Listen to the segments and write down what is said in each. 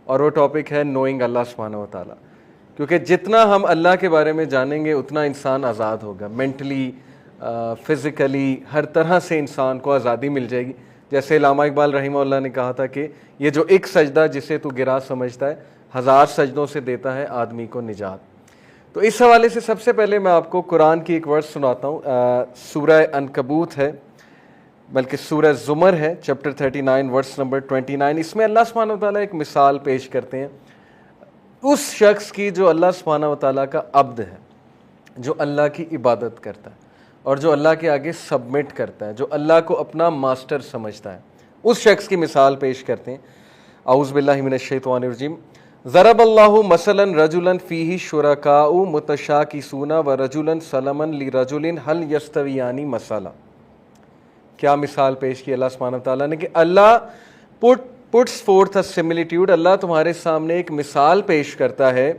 और वो टॉपिक है नोइंग अल्लाह सुब्हानहू व तआला। क्योंकि जितना हम अल्लाह के बारे में जानेंगे उतना इंसान आज़ाद होगा, मेंटली, फिज़िकली, हर तरह से इंसान को आज़ादी मिल जाएगी। जैसे अल्लामा इकबाल रहीमहुल्लाह ने कहा था कि ये जो एक सजदा जिसे तू गिरा समझता है, 1000 सजदों से देता है आदमी को निजात। तो इस हवाले से सबसे पहले मैं आपको कुरान की एक वर्स सुनाता हूँ। सूरह अनकबूत है, बल्कि सूरह ज़ुमर है, चैप्टर 39 वर्स नंबर 29। इसमें अल्लाह सुब्हानहू व तआला एक मिसाल पेश करते हैं उस शख्स की जो अल्लाह सुब्हानहू व तआला का अब्द है, जो अल्लाह की इबादत करता है और जो अल्लाह के आगे सबमिट करता है, जो अल्लाह को अपना मास्टर समझता है। उस शख्स की मिसाल पेश करते हैं। औज़ु बिल्लाहि मिनश शैतानिर रजीम। ज़रबल्लाहु मसलन रजुलन फ़ीही शुरकाउ मुतशाकिसूना व रजुलन सलमन लिरजुलिन हल यस्तवियानी मसला। क्या मिसाल पेश की अल्लाह सुब्हानहू व तआला ने कि अल्लाह पुट्स फोर्थ अ सिमिलिट्यूड, अल्लाह तुम्हारे सामने एक मिसाल पेश करता है।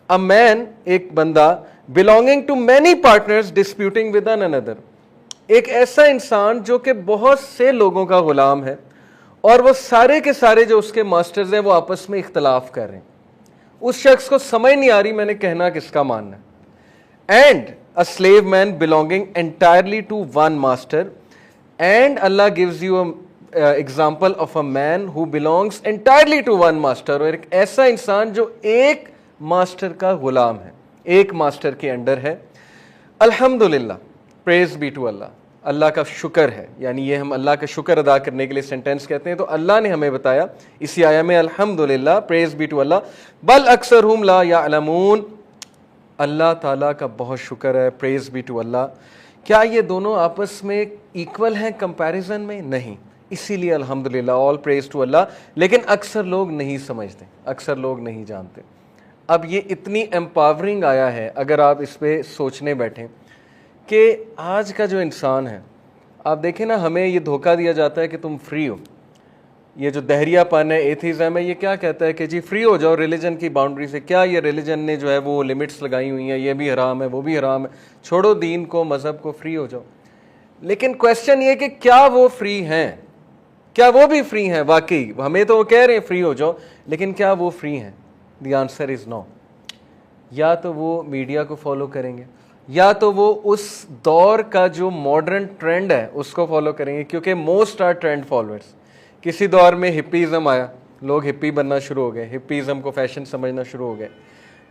अ मैन, एक बंदा, belonging to many partners disputing with an another, एक ऐसा इंसान जो कि बहुत से लोगों का गुलाम है और वो सारे के सारे जो उसके मास्टर्स हैं वो आपस में इख्तलाफ कर रहे हैं। उस शख्स को समझ नहीं आ रही मैंने कहना किसका मानना है। And a slave man belonging entirely to one master, and Allah gives you example of a man who belongs entirely to one master, और एक ऐसा इंसान जो एक मास्टर का गुलाम है, एक मास्टर के अंडर है। अल्हम्दुलिल्लाह, प्रेज बी टू अल्लाह, अल्लाह का शुक्र है। यानी ये हम अल्लाह का शुक्र अदा करने के लिए सेंटेंस कहते हैं। तो अल्लाह ने हमें बताया इसी आया में, अल्हम्दुलिल्लाह, प्रेज बी टू अल्लाह, बल अक्सरहुम ला यअलमून, अल्लाह ताला का बहुत शुक्र है, प्रेज बी टू अल्लाह। क्या ये दोनों आपस में इक्वल हैं कंपैरिजन में? नहीं। इसीलिए अल्हम्दुलिल्लाह, ऑल प्रेज टू अल्लाह। लेकिन अक्सर लोग नहीं समझते, अक्सर लोग नहीं जानते। अब ये इतनी एम्पावरिंग आया है, अगर आप इस पे सोचने बैठें कि आज का जो इंसान है, आप देखें ना, हमें ये धोखा दिया जाता है कि तुम फ्री हो। ये जो दहरियापन है, एथीज़म है, ये क्या कहता है कि जी फ्री हो जाओ रिलीजन की बाउंड्री से। क्या ये रिलीजन ने जो है वो लिमिट्स लगाई हुई हैं, ये भी हराम है वो भी हराम है, छोड़ो दीन को, मज़हब को, फ्री हो जाओ। लेकिन क्वेश्चन ये कि क्या वो फ्री हैं? क्या वो भी फ्री हैं वाकई? हमें तो वो कह रहे हैं फ्री हो जाओ, लेकिन क्या वो फ्री हैं? The answer is no. या तो वो मीडिया को फॉलो करेंगे, या तो वो उस दौर का जो मॉडर्न ट्रेंड है उसको फॉलो करेंगे, क्योंकि मोस्ट आर ट्रेंड फॉलोअर्स। किसी दौर में हिप्पीज़म आया, लोग हिप्पी बनना शुरू हो गए, हिप्पीज़म को फैशन समझना शुरू हो गए।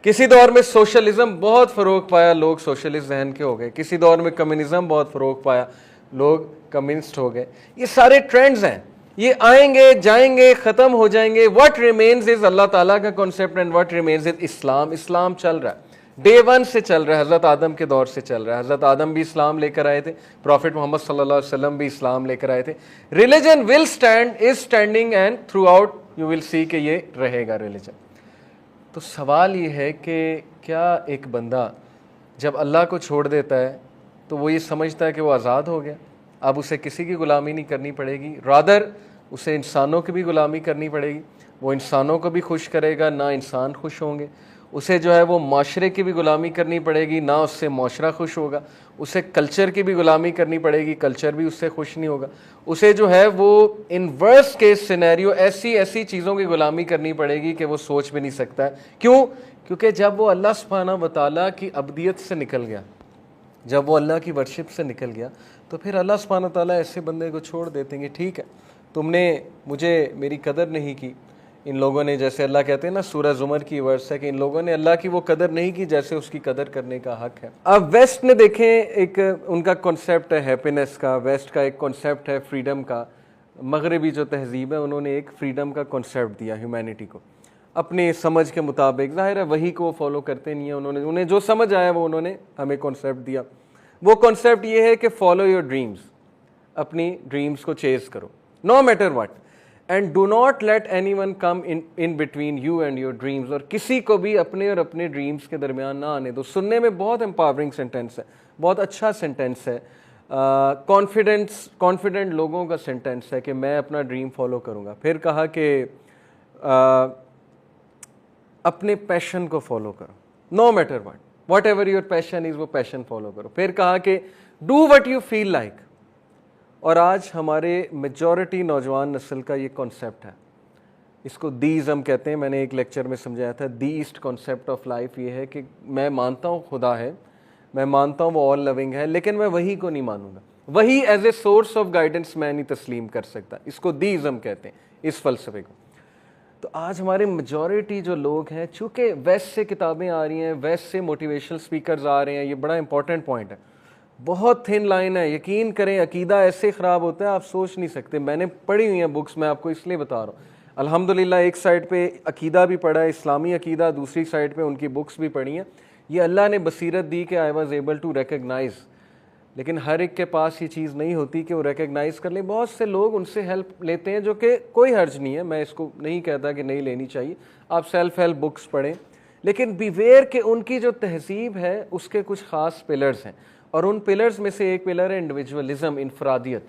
किसी दौर में सोशलिज्म बहुत फ़रोग पाया, लोग सोशलिस्ट जहन के हो गए। किसी दौर में कम्युनिज्म बहुत फ़रोग पाया, लोग कम्युनिस्ट हो गए। ये सारे ट्रेंड्स हैं, ये आएंगे जाएंगे, ख़त्म हो जाएंगे। व्हाट रिमेन्स इज़ अल्लाह ताला का concept, and what remains is Islam. इस्लाम चल रहा है, डे वन से चल रहा है, हज़रत आदम के दौर से चल रहा है। हज़रत आदम भी इस्लाम लेकर आए थे, प्रॉफिट मोहम्मद सल्लल्लाहु अलैहि वसल्लम भी इस्लाम लेकर आए थे। Religion will stand, is standing, and through out you will see कि ये रहेगा रिलीजन। तो सवाल ये है कि क्या एक बंदा जब अल्लाह को छोड़ देता है तो वो ये समझता है कि वो आज़ाद हो गया, अब उसे किसी की ग़ुलामी नहीं करनी पड़ेगी, रादर उसे इंसानों की भी ग़ुलामी करनी पड़ेगी। वो इंसानों को भी खुश करेगा, ना इंसान खुश होंगे। उसे जो है वो माशरे की भी ग़ुलामी करनी पड़ेगी, ना उससे माशरा खुश होगा। उसे कल्चर की भी ग़ुलामी करनी पड़ेगी, कल्चर भी उससे खुश नहीं होगा। उसे जो है वो इन वर्स्ट केस सिनेरियो ऐसी ऐसी चीज़ों की ग़ुलामी करनी पड़ेगी कि वो सोच भी नहीं सकता है। क्यों? क्योंकि जब वो अल्लाह सुब्हानहू व तआला की अब्दियत से निकल गया, जब वो अल्लाह की वर्शिप से निकल गया, तो फिर अल्लाह सुब्हानहू व तआला ऐसे बंदे को छोड़ देते हैं। ठीक है, तुमने मुझे, मेरी कदर नहीं की। इन लोगों ने, जैसे अल्लाह कहते हैं ना, सूरह ज़ुमर की वर्स है कि इन लोगों ने अल्लाह की वो कदर नहीं की जैसे उसकी कदर करने का हक है। अब वेस्ट ने देखें, एक उनका कॉन्सेप्ट है हैप्पीनेस का, वेस्ट का एक कॉन्सेप्ट है फ्रीडम का। मगरबी जो तहजीब है उन्होंने एक फ्रीडम का कॉन्सेप्ट दिया ह्यूमैनिटी को अपनी समझ के मुताबिक। ज़ाहिर है वही को वो फॉलो करते नहीं है, उन्हें जो समझ आया वो उन्होंने हमें कॉन्सेप्ट दिया। वो कॉन्सेप्ट ये है कि फॉलो योर ड्रीम्स, अपनी ड्रीम्स को चेज़ करो, no matter what, and do not let anyone come in between you and your dreams. और किसी को भी अपने और अपने ड्रीम्स के दरमियान ना आने दो। सुनने में बहुत एम्पावरिंग सेंटेंस है, बहुत अच्छा सेंटेंस है, कॉन्फिडेंट लोगों का सेंटेंस है कि मैं अपना ड्रीम फॉलो करूँगा। फिर कहा कि अपने पैशन को फॉलो करो, no matter what, whatever your passion is, वो पैशन फॉलो करो। फिर कहा कि do what you feel like. और आज हमारे मेजॉरिटी नौजवान नस्ल का ये कॉन्सेप्ट है। इसको दीज़म कहते हैं। मैंने एक लेक्चर में समझाया था, दी ईस्ट कॉन्सेप्ट ऑफ लाइफ ये है कि मैं मानता हूँ खुदा है, मैं मानता हूँ वो ऑल लविंग है, लेकिन मैं वही को नहीं मानूंगा, वही as a source of guidance मैं नहीं तस्लीम कर सकता। इसको दीज़म कहते हैं, इस फलसफे को। तो आज हमारे मेजॉरिटी जो लोग हैं, चूँकि वेस्ट से किताबें आ रही हैं, वेस्ट से मोटिवेशनल स्पीकर्स आ रहे हैं, ये बड़ा इंपॉर्टेंट पॉइंट है, बहुत थिन लाइन है। यकीन करें, अकीदा ऐसे ख़राब होता है आप सोच नहीं सकते। मैंने पढ़ी हुई हैं बुक्स, मैं आपको इसलिए बता रहा हूँ। अल्हम्दुलिल्लाह एक साइड पे अकीदा भी पढ़ा है, इस्लामी अकीदा, दूसरी साइड पे उनकी बुक्स भी पढ़ी हैं। ये अल्लाह ने बसीरत दी कि I was able to recognise, लेकिन हर एक के पास ये चीज़ नहीं होती कि वो रिकगनाइज़ कर ले। बहुत से लोग उनसे हेल्प लेते हैं, जो कि कोई हर्ज नहीं है, मैं इसको नहीं कहता कि नहीं लेनी चाहिए, आप सेल्फ हेल्प बुक्स पढ़ें, लेकिन बीवेयर के उनकी जो तहजीब है उसके कुछ ख़ास पिलर्स हैं, और उन पिलर्स में से एक पिलर है इंडिविजुअलिज्म, इनफरादियत।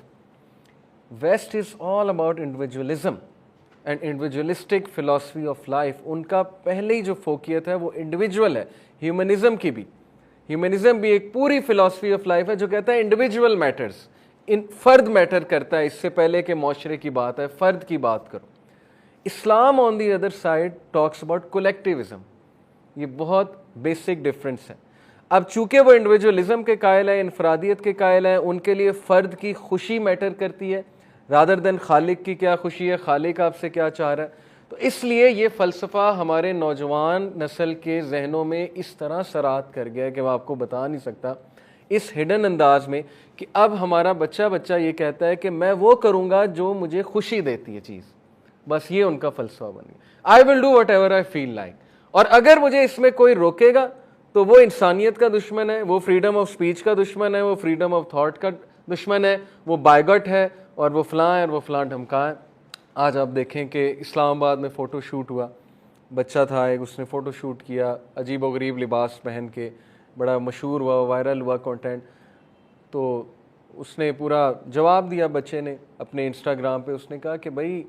West is all about individualism and individualistic philosophy of life. उनका पहले ही जो फोकियत है वो इंडिविजुअल है। ह्यूमनिज़म की भी, ह्यूमनिज़म भी एक पूरी फ़िलासफ़ी ऑफ लाइफ है जो कहता है इंडिविजुअल मैटर्स, इन फ़र्द मैटर करता है, इससे पहले के माशरे की बात है, फ़र्द की बात करो। Islam on the other side talks about collectivism. ये बहुत बेसिक डिफरेंस है। अब चूंकि वो इंडिविजुअलिज्म के कायल है, इनफरादियत के कायल है, उनके लिए फ़र्द की खुशी मैटर करती है रादर देन खालिक की क्या खुशी है, खालिक आपसे क्या चाह रहा है। तो इसलिए ये फ़लसफ़ा हमारे नौजवान नस्ल के जहनों में इस तरह सरात कर गया है कि मैं आपको बता नहीं सकता, इस हिडन अंदाज में, कि अब हमारा बच्चा ये कहता है कि मैं वो करूँगा जो मुझे खुशी देती है चीज़, बस ये उनका फ़लसफ़ा बन गया। आई will do whatever I feel like, और अगर मुझे इसमें कोई रोकेगा तो वो इंसानियत का दुश्मन है, वो फ्रीडम ऑफ स्पीच का दुश्मन है, वो फ्रीडम ऑफ थॉट का दुश्मन है, वो बायगट है, और वो फ़लाँ है और वो फ़लाँ ढमका है। आज आप देखें कि इस्लामाबाद में फ़ोटो शूट हुआ, बच्चा था एक, उसने फ़ोटो शूट किया अजीब व गरीब लिबास पहन के, बड़ा मशहूर हुआ, वायरल हुआ कंटेंट। तो उसने पूरा जवाब दिया बच्चे ने अपने इंस्टाग्राम पे, उसने कहा कि भाई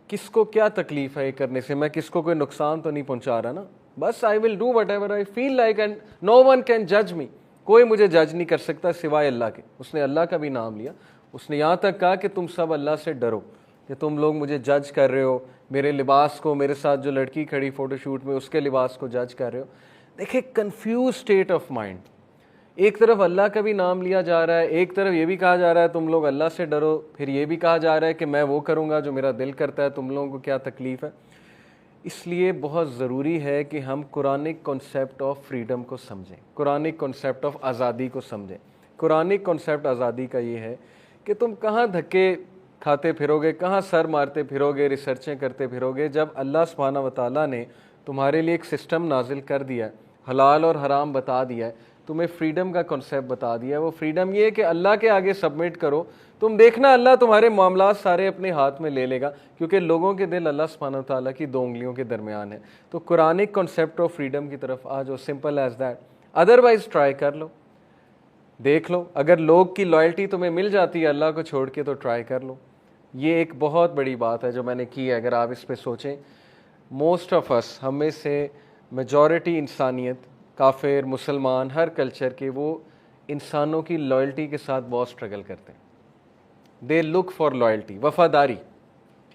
किसको क्या तकलीफ़ है ये करने से, मैं किसको कोई नुकसान तो नहीं पहुंचा रहा ना, बस I will do whatever I feel like and no one can जज मी, कोई मुझे जज नहीं कर सकता सिवाय अल्लाह के। उसने अल्लाह का भी नाम लिया। उसने यहाँ तक कहा कि तुम सब अल्लाह से डरो कि तुम लोग मुझे जज कर रहे हो, मेरे लिबास को, मेरे साथ जो लड़की खड़ी फ़ोटोशूट में उसके लिबास को जज कर रहे हो। देखिए कन्फ्यूज स्टेट ऑफ माइंड, एक तरफ अल्लाह का भी नाम लिया जा रहा है, एक तरफ ये भी कहा जा रहा है तुम लोग अल्लाह से डरो, फिर ये भी कहा जा रहा है कि मैं वो करूँगा जो मेरा दिल करता है, तुम लोगों को क्या तकलीफ़ है। इसलिए बहुत ज़रूरी है कि हम कुरानिक कॉन्सेप्ट ऑफ फ्रीडम को समझें, कुरानिक कॉन्सेप्ट ऑफ आज़ादी को समझें। कुरानिक कॉन्सेप्ट आज़ादी का ये है कि तुम कहाँ धक्के खाते फिरोगे, कहाँ सर मारते फिरोगे, रिसर्चें करते फिरोगे, जब अल्लाह सुब्हानहू व तआला ने तुम्हारे लिए एक सिस्टम नाजिल कर दिया है, हलाल और हराम बता दिया है, तुम्हें फ्रीडम का कॉन्सेप्ट बता दिया है। वो फ्रीडम ये है कि अल्लाह के आगे सबमिट करो, तुम देखना अल्लाह तुम्हारे मामलात सारे अपने हाथ में ले लेगा, क्योंकि लोगों के दिल अल्लाह सुब्हानहू व तआला की 2 उंगलियों के दरमियान है। तो कुरानिक कॉन्सेप्ट ऑफ फ्रीडम की तरफ आ जाओ, simple as that. Otherwise try कर लो, देख लो, अगर लोग की लॉयल्टी तुम्हें मिल जाती है अल्लाह को छोड़ के तो ट्राई कर लो। ये एक बहुत बड़ी बात है जो मैंने की है। अगर आप इस पे सोचें, मोस्ट ऑफ अस, हम में से मेजॉरिटी इंसानियत, काफिर, मुसलमान, हर कल्चर के, वो इंसानों की लॉयल्टी के साथ बहुत स्ट्रगल करते हैं। दे लुक फॉर लॉयल्टी, वफ़ादारी।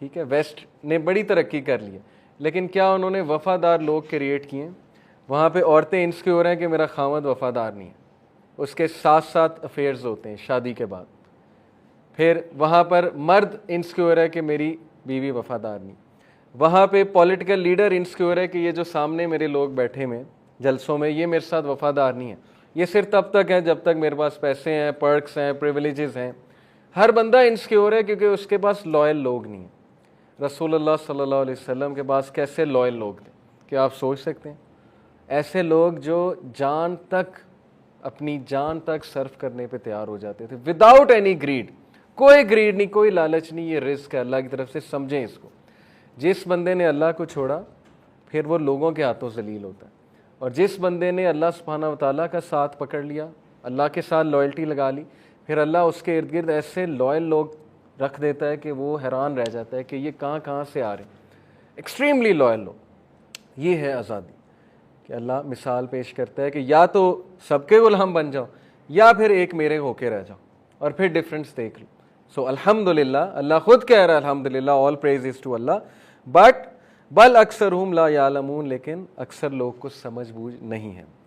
ठीक है, वेस्ट ने बड़ी तरक्की कर ली है, लेकिन क्या उन्होंने वफ़ादार लोग क्रिएट किए हैं? वहाँ पे औरतें इनसिक्योर हैं कि मेरा खामद वफ़ादार नहीं है, उसके साथ साथ अफेयर्स होते हैं शादी के बाद। फिर वहाँ पर मर्द इनसिक्योर है कि मेरी बीवी वफ़ादार नहीं। वहाँ पे पॉलिटिकल लीडर इनसिक्योर है कि ये जो सामने मेरे लोग बैठे में जलसों में, ये मेरे साथ वफ़ादार नहीं है, ये सिर्फ तब तक है जब तक मेरे पास पैसे हैं, पर्क्स हैं, प्रिविलेजेस हैं। हर बंदा इनसिक्योर है क्योंकि उसके पास लॉयल लोग नहीं हैं। रसूलुल्लाह सल्लल्लाहु अलैहि वसल्लम के पास कैसे लॉयल लोग थे, क्या आप सोच सकते हैं? ऐसे लोग जो जान तक, अपनी जान तक सर्व करने पे तैयार हो जाते थे, विदाउट एनी ग्रीड। कोई ग्रीड नहीं, कोई लालच नहीं, ये रिस्क है अल्लाह की तरफ से, समझें इसको। जिस बंदे ने अल्लाह को छोड़ा फिर वो लोगों के हाथों जलील होता है, और जिस बंदे ने अल्लाह सुब्हानहू व तआला का साथ पकड़ लिया, अल्लाह के साथ लॉयल्टी लगा ली, फिर अल्लाह उसके इर्द गिर्द ऐसे लॉयल लोग रख देता है कि वो हैरान रह जाता है कि ये कहाँ से आ रहे हैं, एक्सट्रीमली लॉयल लोग। ये है आज़ादी कि अल्लाह मिसाल पेश करता है कि या तो सबके गुलाम बन जाओ या फिर एक मेरे होके रह जाओ, और फिर डिफरेंस देख लो। सो अल्हम्दुलिल्लाह, अल्लाह खुद कह रहा है अल्हम्दुलिल्लाह, all praise is to Allah. But बल अक्सर ला यालमून, लेकिन अक्सर लोग को समझ बूझ नहीं है। तो